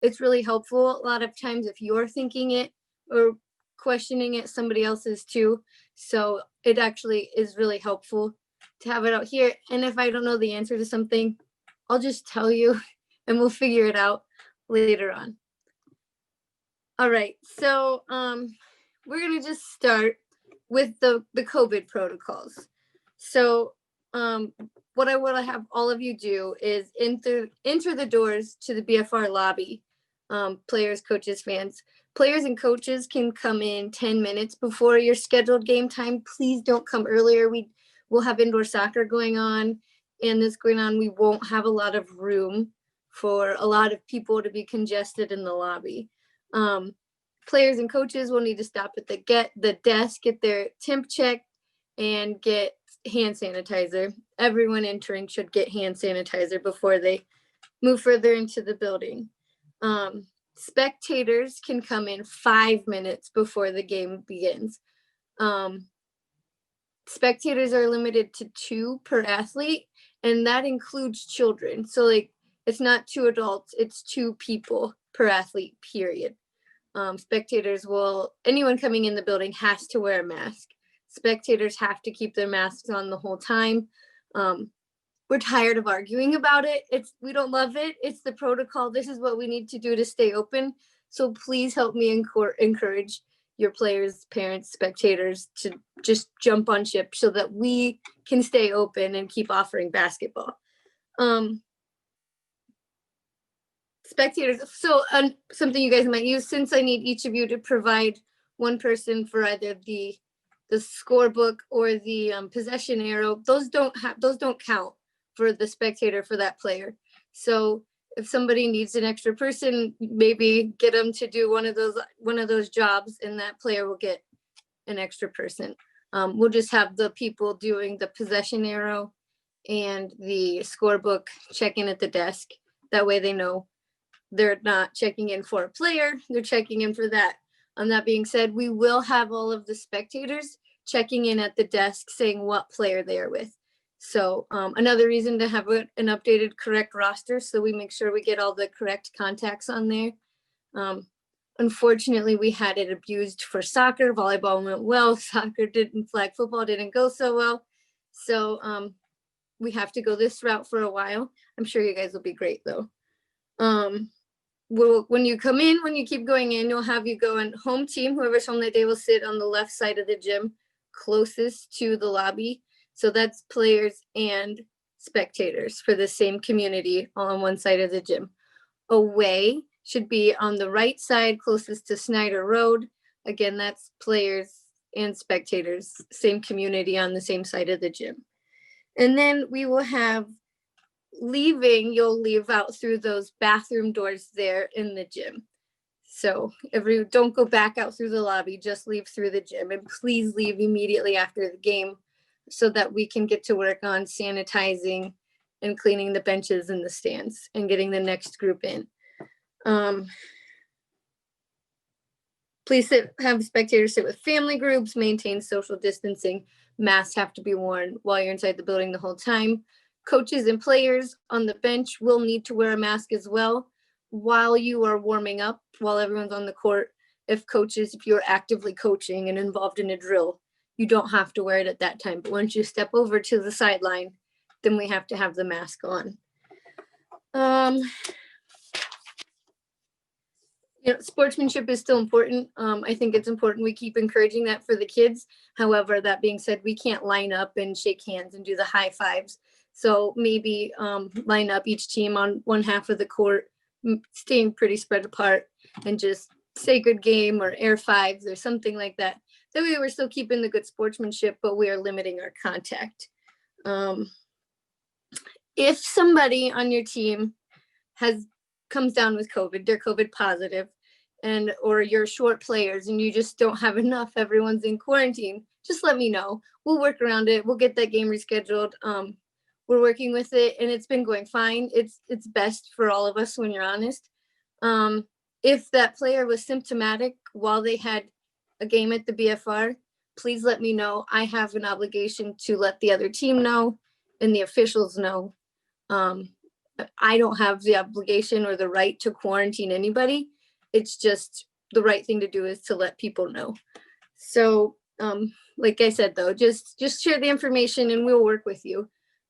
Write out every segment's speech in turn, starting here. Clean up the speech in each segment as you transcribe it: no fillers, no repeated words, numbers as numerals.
it's really helpful. A lot of times if you're thinking it or questioning it, somebody else is too. So it actually is really helpful to have it out here. And if I don't know the answer to something, I'll just tell you and we'll figure it out later on. All right, so we're gonna just start with the COVID protocols. So what I want to have all of you do is enter the doors to the BFR lobby. Players, coaches, fans. Players and coaches can come in 10 minutes before your scheduled game time. Please don't come earlier. We will have indoor soccer going on and this going on. We won't have a lot of room for a lot of people to be congested in the lobby. Players and coaches will need to stop at the desk, get their temp checked, and get hand sanitizer. Everyone entering should get hand sanitizer before they move further into the building. Spectators can come in 5 minutes before the game begins. Spectators are limited to 2 per athlete, and that includes children. So like it's not 2 adults, it's 2 people per athlete, period. Anyone coming in the building has to wear a mask. Spectators have to keep their masks on the whole time. We're tired of arguing about it. We don't love it. It's the protocol. This is what we need to do to stay open. So please help me encourage your players, parents, spectators to just jump on ship so that we can stay open and keep offering basketball. Spectators, so something you guys might use, since I need each of you to provide one person for either the scorebook or the possession arrow, those don't count for the spectator for that player. So if somebody needs an extra person, maybe get them to do one of those jobs, and that player will get an extra person. We'll just have the people doing the possession arrow and the scorebook check in at the desk. That way they know they're not checking in for a player, they're checking in for that. That being said, we will have all of the spectators checking in at the desk saying what player they are with. So another reason to have an updated correct roster, so we make sure we get all the correct contacts on there. Unfortunately, we had it abused for soccer. Volleyball went well, flag football didn't go so well. So we have to go this route for a while. I'm sure you guys will be great though. When you come in, when you keep going in, we'll have you go in home team. Whoever's home that day will sit on the left side of the gym closest to the lobby. So that's players and spectators for the same community on one side of the gym. Away should be on the right side closest to Snyder Road. Again, that's players and spectators, same community on the same side of the gym. And then we will have you'll leave out through those bathroom doors there in the gym. So don't go back out through the lobby, just leave through the gym, and please leave immediately after the game so that we can get to work on sanitizing and cleaning the benches and the stands and getting the next group in. Please have spectators sit with family groups, maintain social distancing. Masks have to be worn while you're inside the building the whole time. Coaches and players on the bench will need to wear a mask as well while you are warming up, while everyone's on the court. If you're actively coaching and involved in a drill, you don't have to wear it at that time. But once you step over to the sideline, then we have to have the mask on. Sportsmanship is still important. I think it's important we keep encouraging that for the kids. However, that being said, we can't line up and shake hands and do the high fives. So maybe line up each team on one half of the court, staying pretty spread apart, and just say good game or air fives or something like that. That way we're still keeping the good sportsmanship, but we are limiting our contact. If somebody on your team comes down with COVID, they're COVID positive, or you're short players and you just don't have enough, everyone's in quarantine, just let me know. We'll work around it. We'll get that game rescheduled. We're working with it and it's been going fine. It's best for all of us when you're honest. If that player was symptomatic while they had a game at the BFR, please let me know. I have an obligation to let the other team know and the officials know. I don't have the obligation or the right to quarantine anybody. It's just the right thing to do is to let people know. So like I said, though, just share the information and we'll work with you.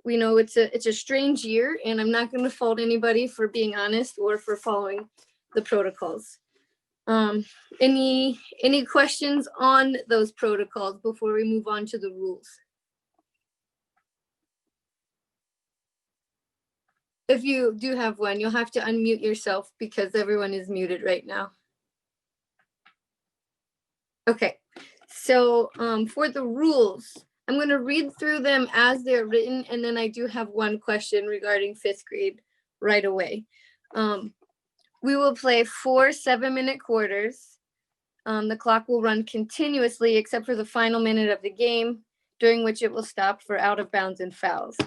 We know it's a strange year, and I'm not going to fault anybody for being honest or for following the protocols. Any questions on those protocols before we move on to the rules? If you do have one, you'll have to unmute yourself because everyone is muted right now. Okay, so for the rules, I'm going to read through them as they're written, and then I do have one question regarding 5th grade right away. We will play 4 7-minute quarters. The clock will run continuously except for the final minute of the game, during which it will stop for out of bounds and fouls.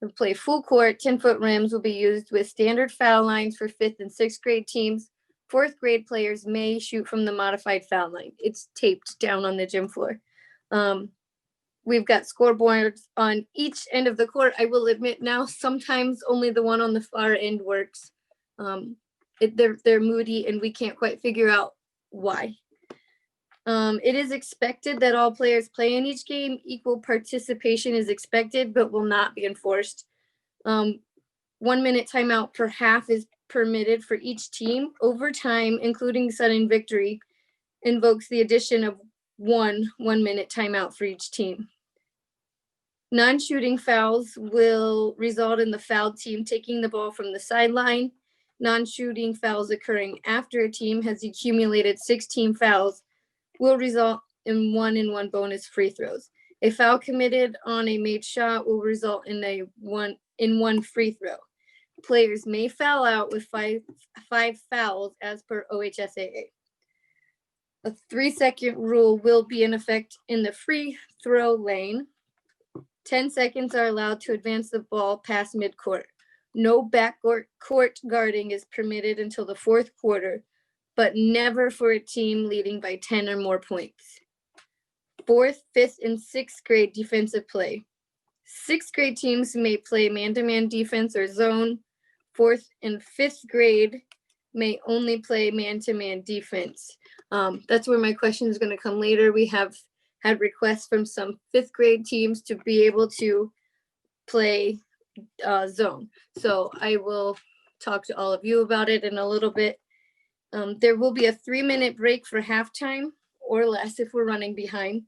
We'll play full court. 10-foot rims will be used with standard foul lines for 5th and 6th grade teams. 4th grade players may shoot from the modified foul line. It's taped down on the gym floor. We've got scoreboards on each end of the court. I will admit now, sometimes only the one on the far end works. They're moody and we can't quite figure out why. It is expected that all players play in each game. Equal participation is expected, but will not be enforced. 1 minute timeout per half is permitted for each team. Overtime, including sudden victory, invokes the addition of 1 minute timeout for each team. Non-shooting fouls will result in the fouled team taking the ball from the sideline. Non-shooting fouls occurring after a team has accumulated 16 fouls will result in 1 bonus free throws. A foul committed on a made shot will result in one free throw. Players may foul out with five fouls as per OHSAA. A 3-second rule will be in effect in the free throw lane. 10 seconds are allowed to advance the ball past midcourt. No backcourt guarding is permitted until the 4th quarter, but never for a team leading by 10 or more points. 4th, 5th, and 6th grade defensive play. 6th grade teams may play man-to-man defense or zone. 4th and 5th grade may only play man-to-man defense. That's where my question is going to come later. We have had requests from some 5th grade teams to be able to play zone. So I will talk to all of you about it in a little bit. There will be a 3-minute break for halftime or less if we're running behind.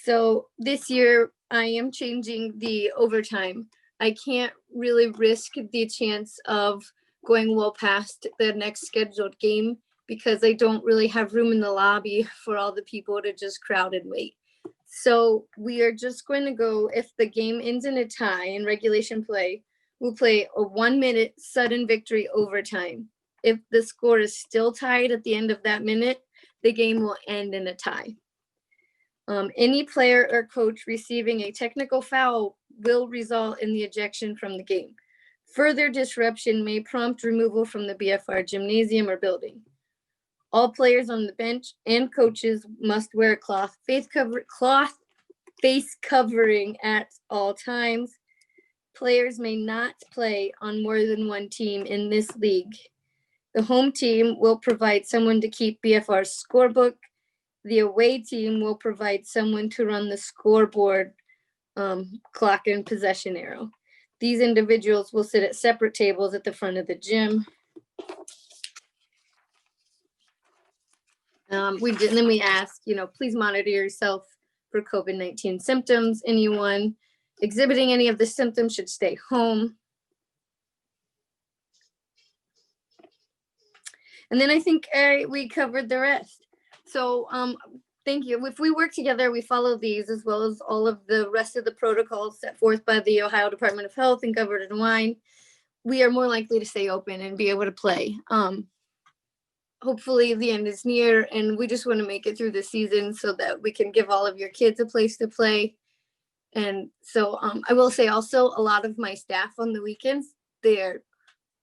So this year I am changing the overtime. I can't really risk the chance of going well past the next scheduled game because I don't really have room in the lobby for all the people to just crowd and wait. So we are just going to go, if the game ends in a tie in regulation play, we'll play a 1-minute sudden victory overtime. If the score is still tied at the end of that minute, the game will end in a tie. Any player or coach receiving a technical foul will result in the ejection from the game. Further disruption may prompt removal from the BFR gymnasium or building. All players on the bench and coaches must wear a cloth face covering at all times. Players may not play on more than one team in this league. The home team will provide someone to keep BFR's scorebook. The away team will provide someone to run the scoreboard, clock, and possession arrow. These individuals will sit at separate tables at the front of the gym. We ask, please monitor yourself for COVID-19 symptoms. Anyone exhibiting any of the symptoms should stay home. And then I think we covered the rest. So thank you. If we work together, we follow these as well as all of the rest of the protocols set forth by the Ohio Department of Health and Governor DeWine, we are more likely to stay open and be able to play. Hopefully the end is near, and we just want to make it through the season so that we can give all of your kids a place to play. And so I will say also, a lot of my staff on the weekends, they're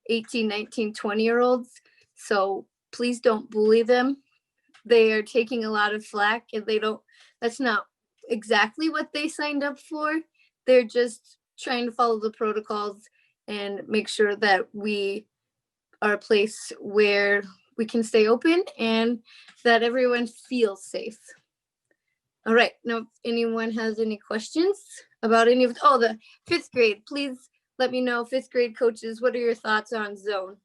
18, 19, 20-year-olds. So please don't bully them. They are taking a lot of flack, and that's not exactly what they signed up for. They're just trying to follow the protocols and make sure that we are a place where we can stay open and that everyone feels safe. All right, now if anyone has any questions about any of, the 5th grade, please let me know, 5th grade coaches, what are your thoughts on zone?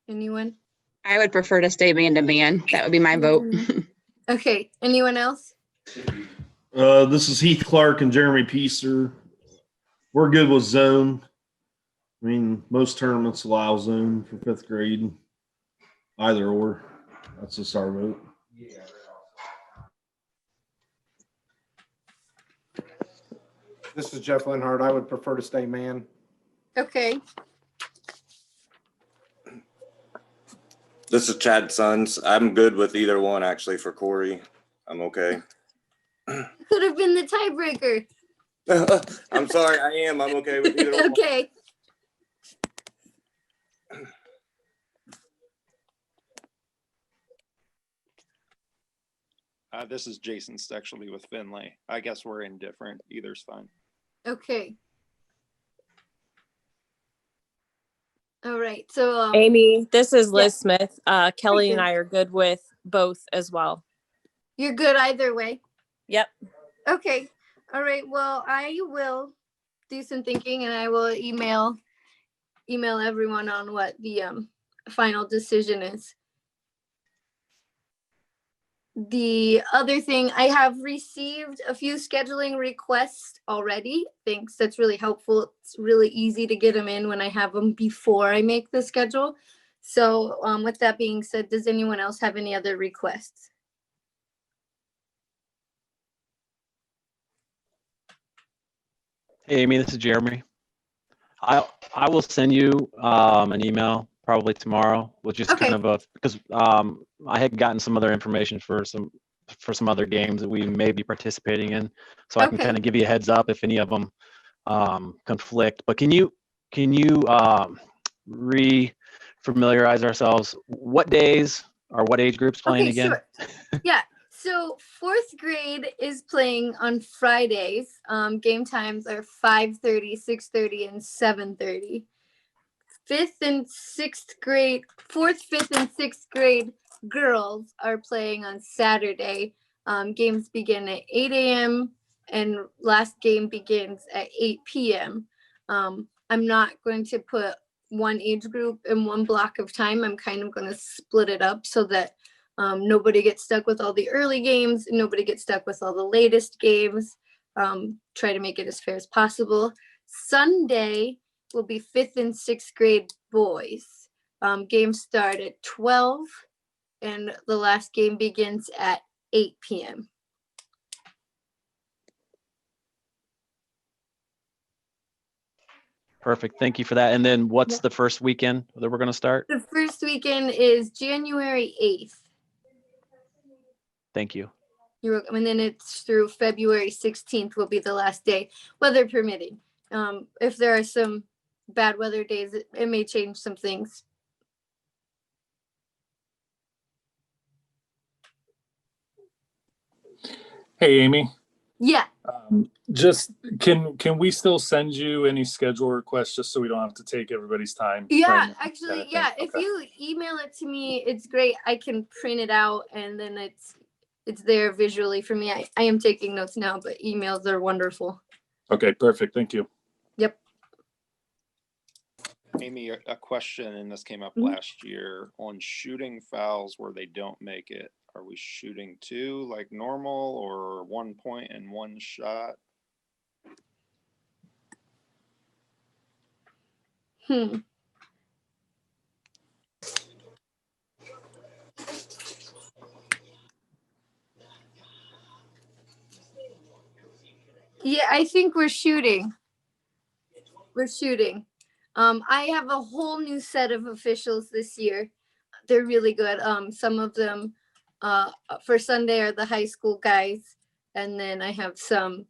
Anyone? I would prefer to stay man to man. That would be my vote. Okay, anyone else? This is Heath Clark and Jeremy Piecer. We're good with zone. I mean, most tournaments allow zone for 5th grade. Either or. That's just our vote. This is Jeff Linhart. I would prefer to stay man. Okay. This is Chad Sons. I'm good with either one, actually, for Corey. I'm okay. Could have been the tiebreaker. I'm sorry, I am. I'm okay with either one. Okay. This is Jason Stexelby with Finley. I guess we're indifferent. Either's fine. Okay. All right. So Amy, this is Liz yeah. Smith. Kelly and I are good with both as well. You're good either way. Yep. Okay. All right. Well, I will do some thinking and I will email everyone on what the final decision is. The other thing, I have received a few scheduling requests already. Thanks. That's really helpful. It's really easy to get them in when I have them before I make the schedule. So with that being said, does anyone else have any other requests? Hey, Amy, this is Jeremy. I will send you an email probably tomorrow with just Okay. kind of a, because I had gotten some other information for some other games that we may be participating in, so I can Okay. kind of give you a heads up if any of them conflict. But can you re-familiarize ourselves? What days or what age groups playing Okay, again? sure. Yeah. So 4th grade is playing on Fridays. Game times are 5:30, 6:30, and 7:30. 5th and 6th grade, 4th, 5th, and 6th grade girls are playing on Saturday. Games begin at 8 a.m. and last game begins at 8 p.m. I'm not going to put one age group in one block of time. I'm kind of going to split it up so that nobody gets stuck with all the early games. Nobody gets stuck with all the latest games. Try to make it as fair as possible. Sunday will be 5th and 6th grade boys. Games start at 12 and the last game begins at 8 p.m. Perfect. Thank you for that. And then what's the first weekend that we're going to start? The first weekend is January 8th. Thank you. You're welcome. And then it's through February 16th will be the last day, weather permitting. If there are some bad weather days, it may change some things. Hey, Amy. Yeah. Just can we still send you any schedule requests just so we don't have to take everybody's time? Yeah, actually, yeah. Okay. If you email it to me, it's great. I can print it out and then it's there visually for me. I am taking notes now, but emails are wonderful. Okay, perfect. Thank you. Yep. Amy, a question, and this came up Mhm. last year on shooting fouls where they don't make it. Are we shooting 2 like normal or 1 point and 1 shot? Yeah, I think we're shooting. I have a whole new set of officials this year. They're really good. Some of them for Sunday are the high school guys, and then I have some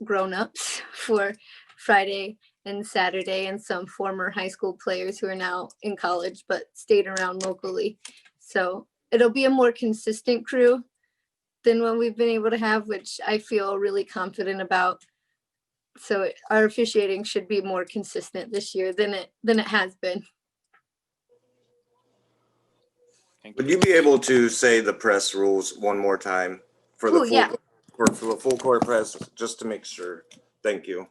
grown-ups for Friday and Saturday, and some former high school players who are now in college but stayed around locally. So it'll be a more consistent crew. than what we've been able to have, which I feel really confident about. So our officiating should be more consistent this year than it has been. Thank Would you. you be able to say the press rules one more time for the Oh, yeah. for the full court press, just to make sure? Thank you.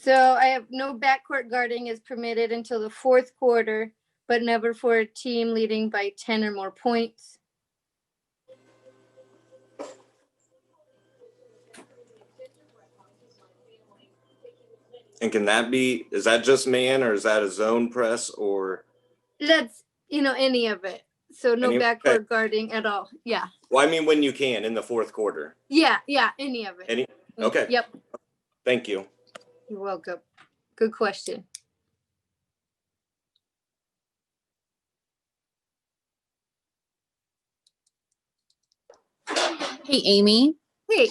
So I have no backcourt guarding is permitted until the fourth quarter, but never for a team leading by 10 or more points. And can that be, is that just man, or is that a zone press, or? That's, any of it. So no Any- backcourt guarding at all. Yeah. Well, I mean, when you can in the fourth quarter. Yeah. Any of it. Any? Okay. Yep. Thank you. You're welcome. Good question. Hey, Amy. Hey,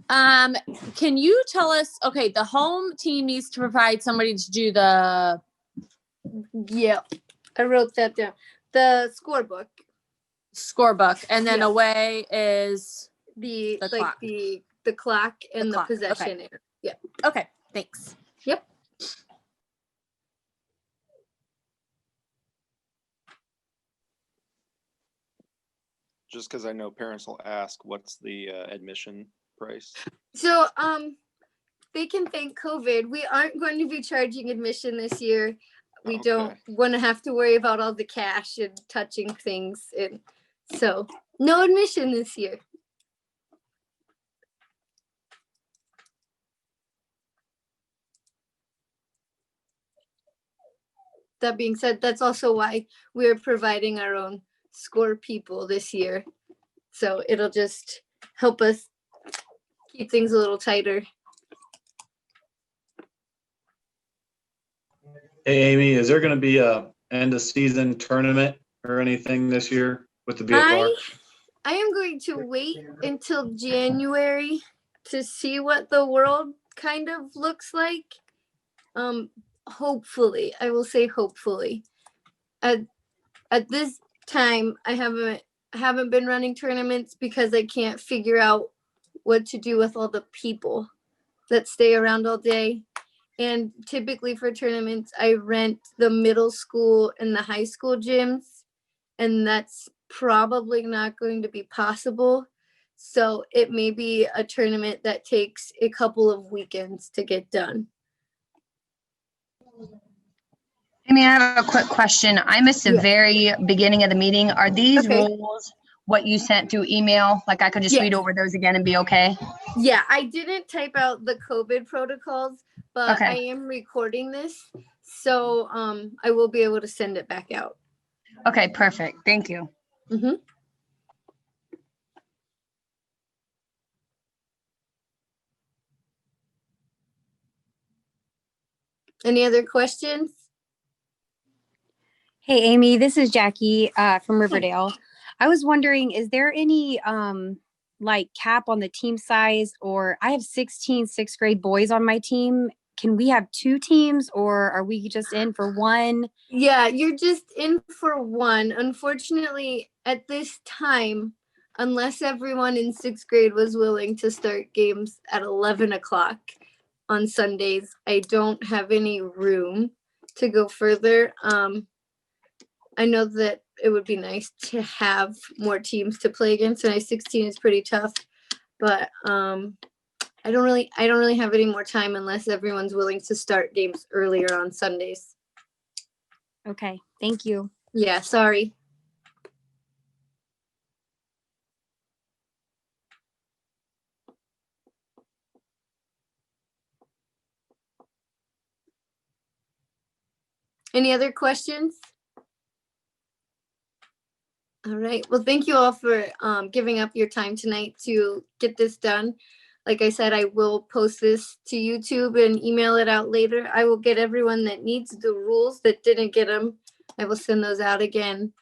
Can you tell us, okay, the home team needs to provide somebody to do the yeah, I wrote that down. The scorebook, scorebook, and then Yeah. away is the The like clock. the clock and the clock, okay. possession area. Yeah. okay, thanks. Yep. Just because I know parents will ask, what's the admission price? So they can thank COVID. We aren't going to be charging admission this year. We don't Okay. want to have to worry about all the cash and touching things, and so no admission this year. That being said, that's also why we're providing our own score people this year. So it'll just help us keep things a little tighter. Hey, Amy, is there going to be a end of season tournament or anything this year with the BFR? I am going to wait until January to see what the world kind of looks like. Hopefully, I will say hopefully. At this time, I haven't been running tournaments because I can't figure out what to do with all the people that stay around all day. And typically for tournaments, I rent the middle school and the high school gyms, and that's probably not going to be possible. So it may be a tournament that takes a couple of weekends to get done. I mean, I have a quick question. I missed the Yeah. very beginning of the meeting. Are these Okay. rules what you sent through email? Like I could just read Yes. over those again and be okay? Yeah, I didn't type out the COVID protocols, but Okay. I am recording this. So I will be able to send it back out. Okay, perfect. Thank you. Mm-hmm. Any other questions? Hey, Amy, this is Jackie from Riverdale. I was wondering, is there any like cap on the team size? Or I have 16 sixth grade boys on my team. Can we have 2 teams, or are we just in for one? Yeah, you're just in for one. Unfortunately, at this time, unless everyone in 6th grade was willing to start games at 11 o'clock on Sundays, I don't have any room to go further. I know that it would be nice to have more teams to play against, and I-16 is pretty tough, but I don't really have any more time unless everyone's willing to start games earlier on Sundays. Okay, thank you. Yeah, sorry. Any other questions? All right. Well, thank you all for giving up your time tonight to get this done. Like I said, I will post this to YouTube and email it out later. I will get everyone that needs the rules that didn't get them. I will send those out again.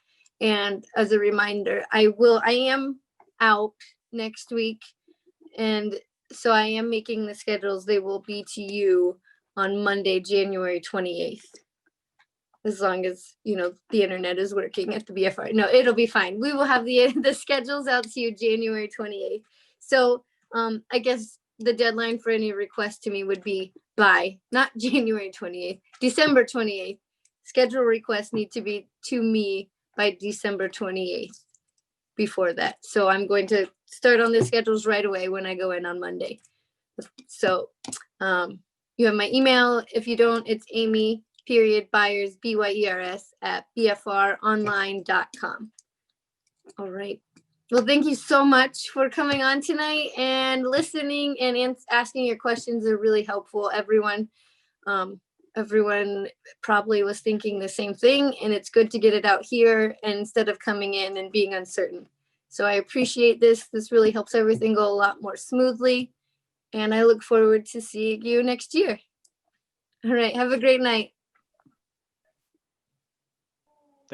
And as a reminder, I am out next week. And so I am making the schedules. They will be to you on Monday, January 28th. as long as, the internet is working at the BFR. No, it'll be fine. We will have the schedules out to you January 28th. So I guess the deadline for any request to me would be by, not January 28th, December 28th. Schedule requests need to be to me by December 28th before that. So I'm going to start on the schedules right away when I go in on Monday. So you have my email. If you don't, it's Amy.Byers, BYERS at BFRonline.com. All right. Well, thank you so much for coming on tonight and listening and asking your questions are really helpful. Everyone probably was thinking the same thing, and it's good to get it out here instead of coming in and being uncertain. So I appreciate this. This really helps everything go a lot more smoothly. And I look forward to seeing you next year. All right. Have a great night.